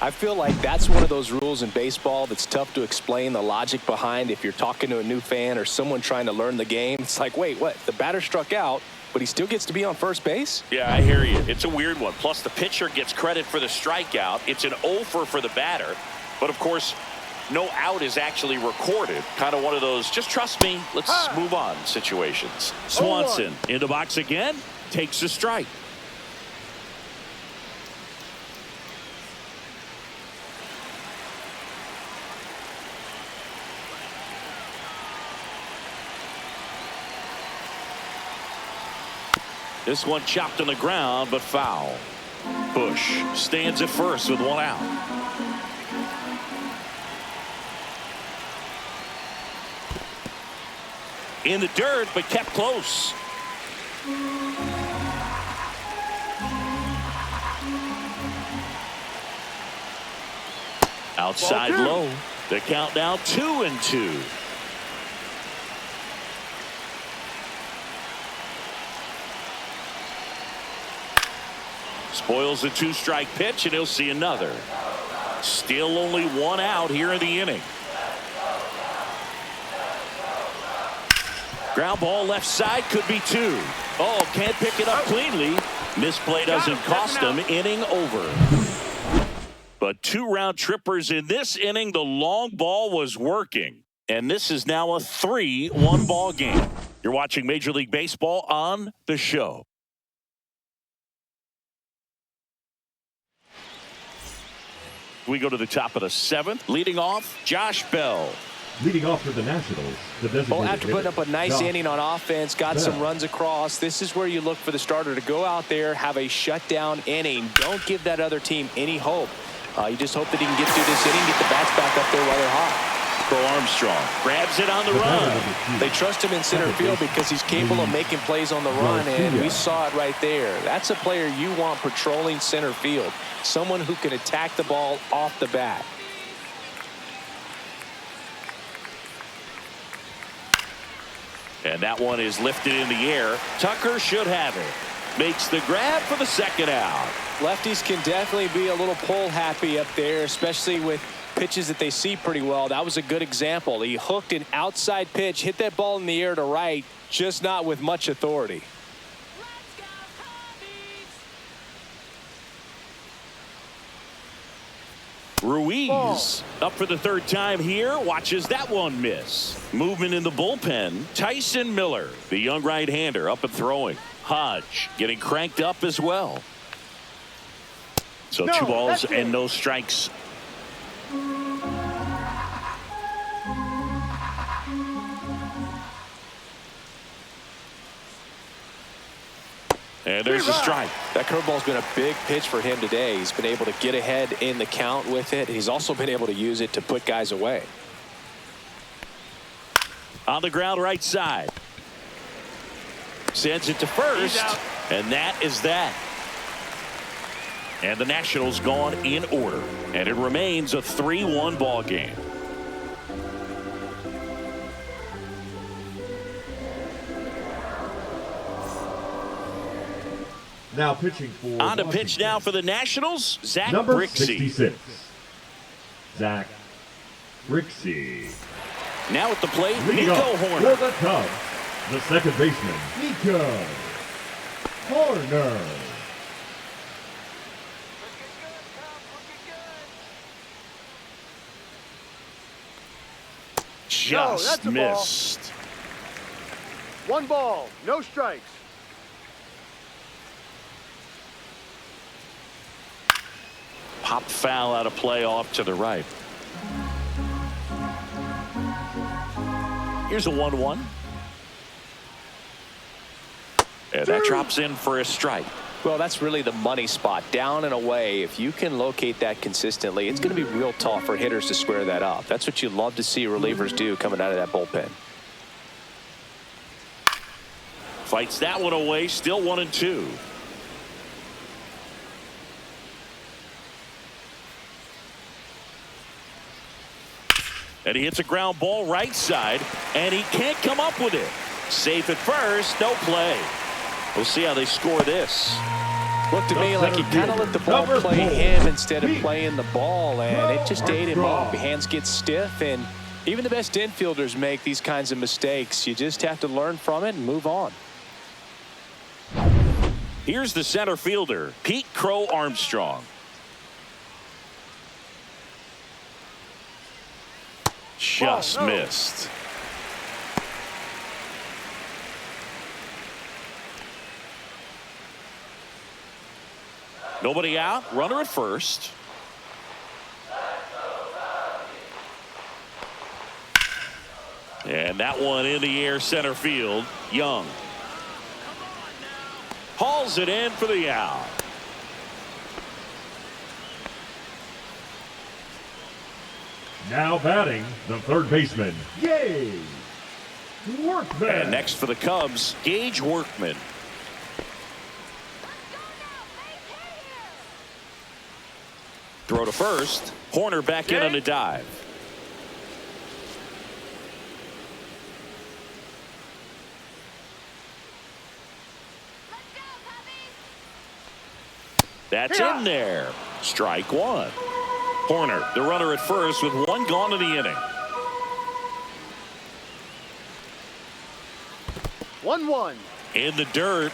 I feel like that's one of those rules in baseball that's tough to explain the logic behind if you're talking to a new fan or someone trying to learn the game. It's like, wait, what? The batter struck out, but he still gets to be on first base? Yeah, I hear you. It's a weird one. Plus, the pitcher gets credit for the strikeout. It's an offer for the batter. But, of course, no out is actually recorded. Kind of one of those, just trust me, let's move on situations. Swanson in the box again, takes a strike. This one chopped on the ground, but foul. Bush stands at first with one out. In the dirt, but kept close. Outside low. The count now 2-2. Spoils the 2-strike pitch, and he'll see another. Still only one out here in the inning. Ground ball left side, could be 2. Oh, can't pick it up cleanly. Misplay doesn't cost him. Inning over. But 2 round trippers in this inning. The long ball was working. And this is now a 3-1 ball game. You're watching Major League Baseball on The Show. We go to the top of the 7th. Leading off, Josh Bell. Leading off for the Nationals, the designated Well, after putting hitter, up a nice Josh inning on offense, got some runs across, this is where you look for the starter to go out there, have a shutdown inning. Don't give that other team any hope. You just hope that he can get through this inning, get the bats back up there while they're hot. Armstrong grabs it on the run. They trust him in center field because he's capable of making plays on the run, and we saw it right there. That's a player you want patrolling center field, someone who can attack the ball off the bat. And that one is lifted in the air. Tucker should have it. Makes the grab for the second out. Lefties can definitely be a little pull happy up there, especially with pitches that they see pretty well. That was a good example. He hooked an outside pitch, hit that ball in the air to right, just not with much authority. Ruiz up for the 3rd time here. Watches that one miss. Movement in the bullpen. Tyson Miller, the young right-hander, up and throwing. Hodge getting cranked up as well. So 2 balls and no strikes. And there's a strike. That curveball's been a big pitch for him today. He's been able to get ahead in the count with it. He's also been able to use it to put guys away. On the ground right side. Sends it to first. And that is that. And the Nationals gone in order. And it remains a 3-1 ball game. Now pitching for On to pitch now for the Nationals, Zach number Brixey. 66, Zach Brixey. Now at the plate, Leading Nico off Horner. for the Cubs, the second baseman, Nico Horner. Just missed. 1 ball, no strikes. Pop foul out of play off to the right. Here's a 1-1. And that drops in for a strike. Well, that's really the money spot. Down and away, if you can locate that consistently, it's going to be real tough for hitters to square that up. That's what you love to see relievers do coming out of that bullpen. Fights that one away, still 1-2. And he hits a ground ball right side, and he can't come up with it. Safe at first, no play. We'll see how they score this. Looked to me like he kind of let the ball play him instead of playing the ball, and it just ate him up. Hands get stiff, and even the best infielders make these kinds of mistakes. You just have to learn from it and move on. Here's the center fielder, Pete Crow Armstrong. Just missed. Nobody out. Runner at first. And that one in the air center field. Young hauls it in for the out. Now batting, the third baseman, Gage Workman. And next for the Cubs, Gage Workman. Throw to first. Horner back in on a dive. That's in there. Strike one. Horner, the runner at first with one gone in the inning. 1-1. In the dirt.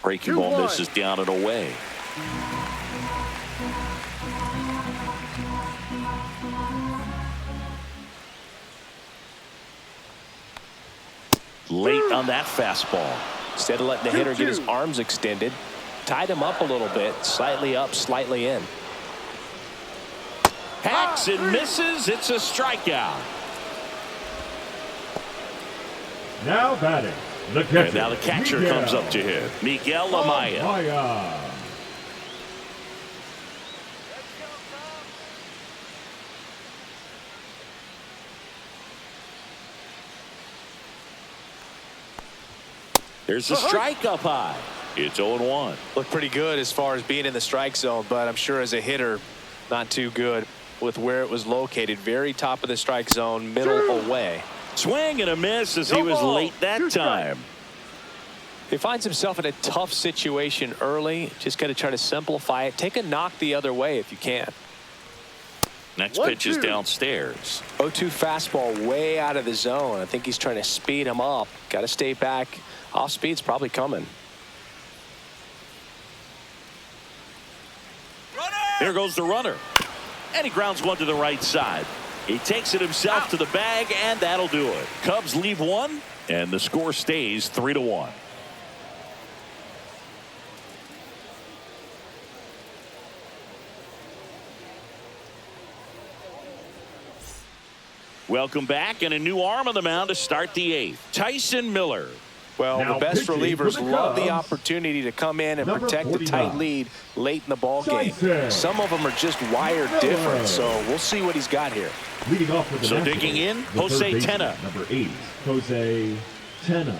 Breaking ball misses down and away. Late on that fastball. Instead of letting the hitter get his arms extended, tied him up a little bit, slightly up, slightly in. Hacks and misses. It's a strikeout. Now batting, the catcher. And now the catcher comes up to him, Miguel Amaya. There's a strike up high. It's 0-1. Looked pretty good as far as being in the strike zone, but I'm sure as a hitter, not too good with where it was located. Very top of the strike zone, middle away. Swing and a miss as he was late that time. He finds himself in a tough situation early. Just got to try to simplify it. Take a knock the other way if you can. Next pitch is downstairs. 0-2 fastball way out of the zone. I think he's trying to speed him up. Got to stay back. Off speed's probably coming. There goes the runner. And he grounds one to the right side. He takes it himself to the bag, and that'll do it. Cubs leave one, and the score stays 3-1. Welcome back, and a new arm on the mound to start the eighth. Tyson Miller. Well, Now the best pitching relievers for the love the Cubs, opportunity to come in and number protect the 49. tight lead late in the ball game. Tyson Some of them are just wired Miller. different, so we'll see what he's got here. Leading off with the So Nationals, digging in, the Jose third baseman, Tena. Number 8, Jose Tena.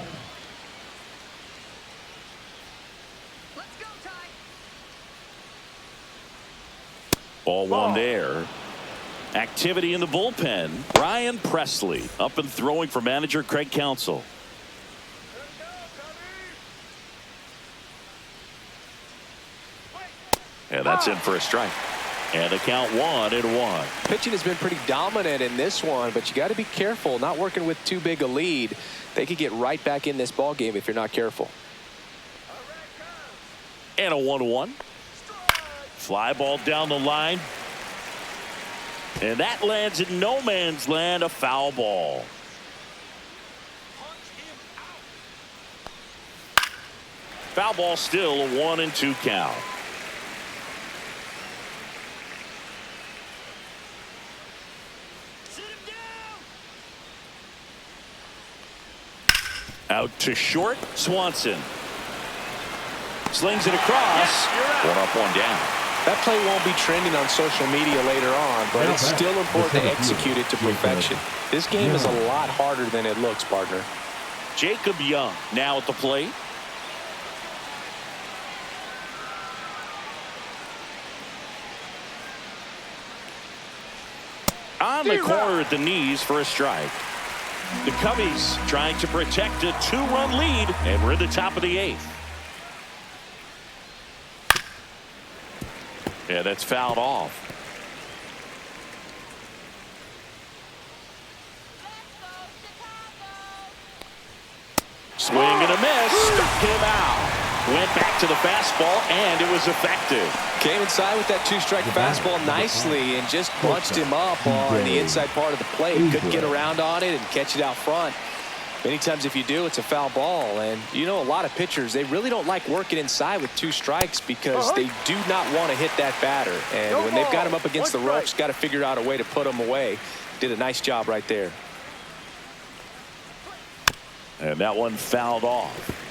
Ball one there. Activity in the bullpen. Ryan Presley up and throwing for manager Craig Counsell. And that's in for a strike. And the count 1-1. Pitching has been pretty dominant in this one, but you got to be careful. Not working with too big a lead. They could get right back in this ball game if you're not careful. And a 1-1. Fly ball down the line. And that lands in no man's land, a foul ball. Foul ball, still a 1-2 count. Out to short, Swanson. Slings it across. One up, one down. That play won't be trending on social media later on, but it's still important to execute it to perfection. This game is a lot harder than it looks, partner. Jacob Young now at the plate. On the corner at the knees for a strike. The Cubbies trying to protect a 2-run lead, and we're at the top of the eighth. Yeah, that's fouled off. Swing and a miss. Struck him out. Went back to the fastball, and it was effective. Came inside with that 2-strike fastball nicely and just bunched him up on the inside part of the plate. Couldn't get around on it and catch it out front. Many times if you do, it's a foul ball. And you know, a lot of pitchers, they really don't like working inside with 2 strikes because they do not want to hit that batter. And when they've got him up against the ropes, got to figure out a way to put him away. Did a nice job right there. And that one fouled off.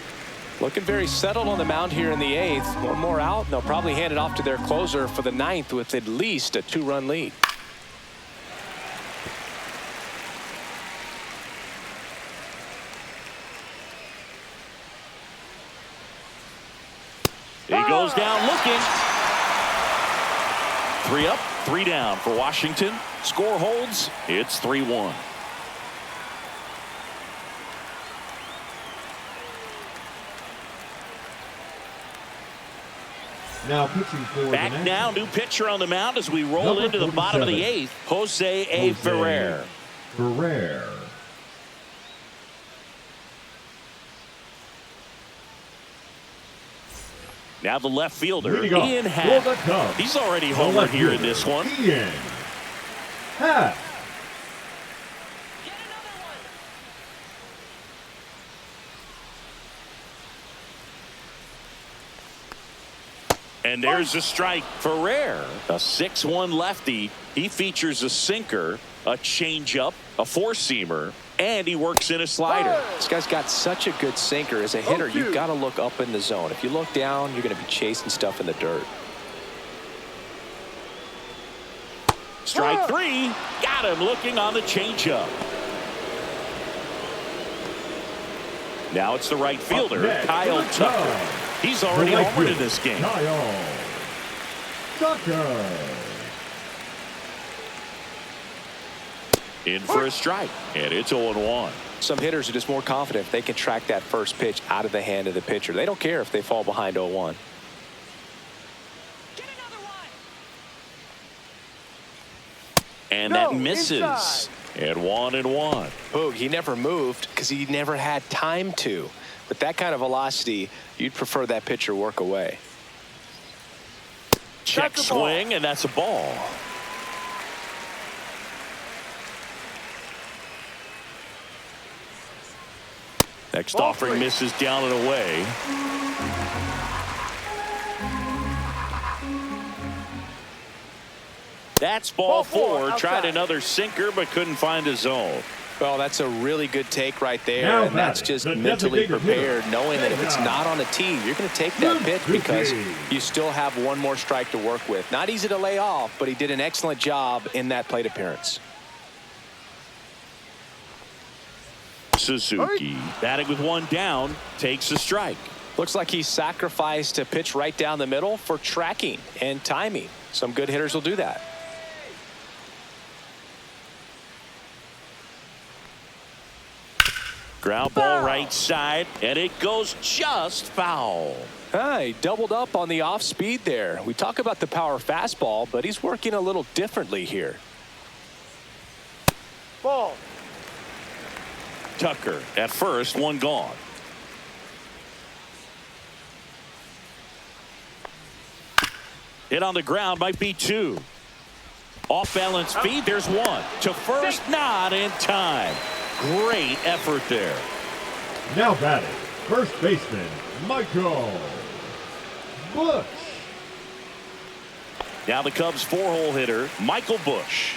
Looking very settled on the mound here in the 8th. One more out, and they'll probably hand it off to their closer for the 9th with at least a 2-run lead. He goes down looking. 3 up, 3 down for Washington. Score holds. It's 3-1. Now pitching for Back the now, new pitcher on the mound as we roll into the bottom of the 8th. Jose Ferrer. Ferrer. Now the left fielder, Leading off Ian for Happ. the Cubs, He's already the homered left here in fielder, this one. Ian Happ. And there's a strike. Ferrer, a 6'1 lefty. He features a sinker, a changeup, a four-seamer, and he works in a slider. This guy's got such a good sinker. As a hitter, you've got to look up in the zone. If you look down, you're going to be chasing stuff in the dirt. Strike three. Got him looking on the changeup. Now it's the right fielder, Kyle Tucker. He's already homered in this game. Kyle Tucker. In for a strike, and it's 0-1. Some hitters are just more confident if they can track that first pitch out of the hand of the pitcher. They don't care if they fall behind 0-1. And that misses. Inside. And 1-1. Boog, he never moved because he never had time to. With that kind of velocity, you'd prefer that pitcher work away. Check swing, and that's a ball. Next offering misses down and away. That's ball four. Tried another sinker, but couldn't find a zone. Well, that's a really good take right there, and that's just mentally prepared, knowing that if it's not on the tee, you're going to take that pitch because you still have one more strike to work with. Not easy to lay off, but he did an excellent job in that plate appearance. Suzuki, batting with one down, takes a strike. Looks like he sacrificed a pitch right down the middle for tracking and timing. Some good hitters will do that. Ground ball right side, and it goes just foul. He doubled up on the off speed there. We talk about the power fastball, but he's working a little differently here. Ball. Tucker at first, one gone. Hit on the ground, might be two. Off balance feed, there's one. To first, not in time. Great effort there. Now batting, first baseman, Michael Busch. Now the Cubs' four-hole hitter, Michael Busch.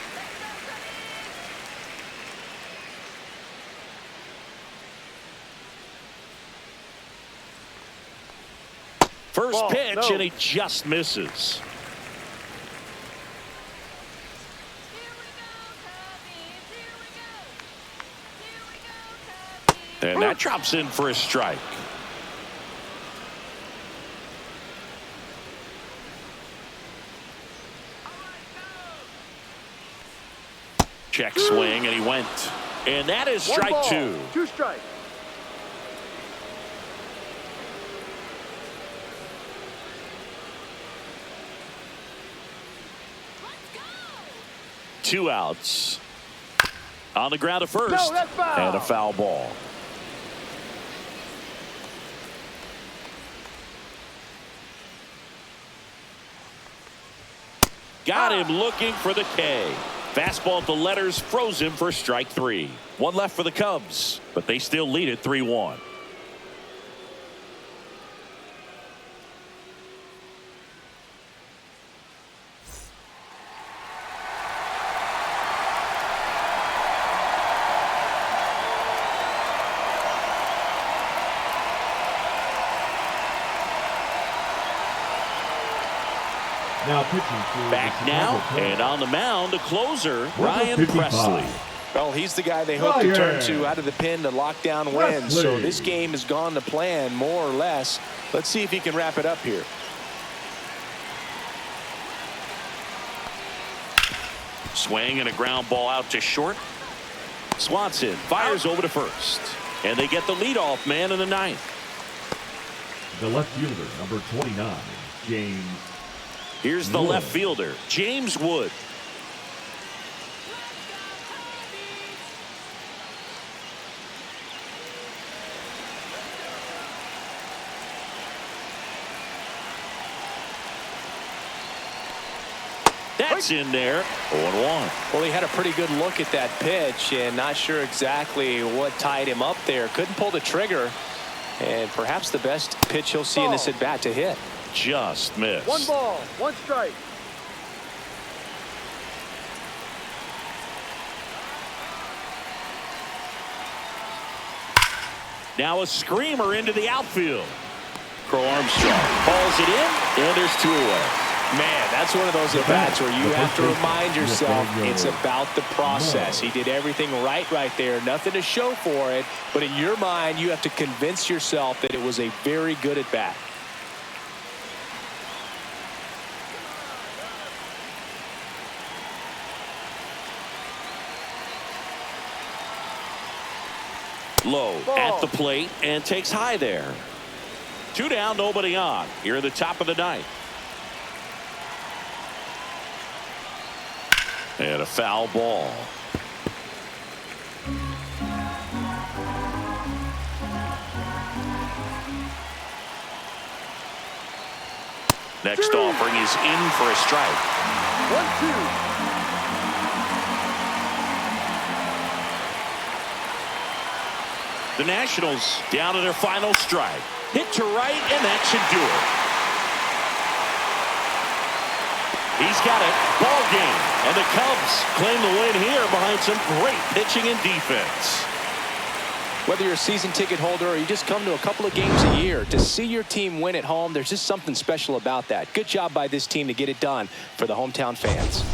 First pitch, and he just misses. And that drops in for a strike. Check swing, and he went. And that is strike two. Two strikes. Two outs. On the ground at first. No, that's foul. And a foul ball. Got him looking for the K. Fastball at the letters froze him for strike three. One left for the Cubs, but they still lead it 3-1. Now pitching for back now, and on the mound, the closer, Ryan Presley. Well, he's the guy they hope to turn to out of the pen to lock down wins. So this game has gone to plan, more or less. Let's see if he can wrap it up here. Swing and a ground ball out to short. Swanson fires over to first. And they get the leadoff man in the ninth. The left fielder, number 29, James. Here's the left fielder, James Wood. That's in there. 0-1. Well, he had a pretty good look at that pitch and not sure exactly what tied him up there. Couldn't pull the trigger. And perhaps the best pitch he'll see in this at-bat to hit. Just missed. 1 ball, 1 strike. Now a screamer into the outfield. Crow Armstrong hauls it in, and there's 2 away. Man, that's one of those at-bats where you have to remind yourself it's about the process. He did everything right there. Nothing to show for it. But in your mind, you have to convince yourself that it was a very good at-bat. Low at the plate and takes high there. 2 down, nobody on. Here in the top of the 9th. And a foul ball. Next offering is in for a strike. 1-2. The Nationals down to their final strike. Hit to right, and that should do it. He's got it. Ball game. And the Cubs claim the win here behind some great pitching and defense. Whether you're a season ticket holder or you just come to a couple of games a year, to see your team win at home, there's just something special about that. Good job by this team to get it done for the hometown fans.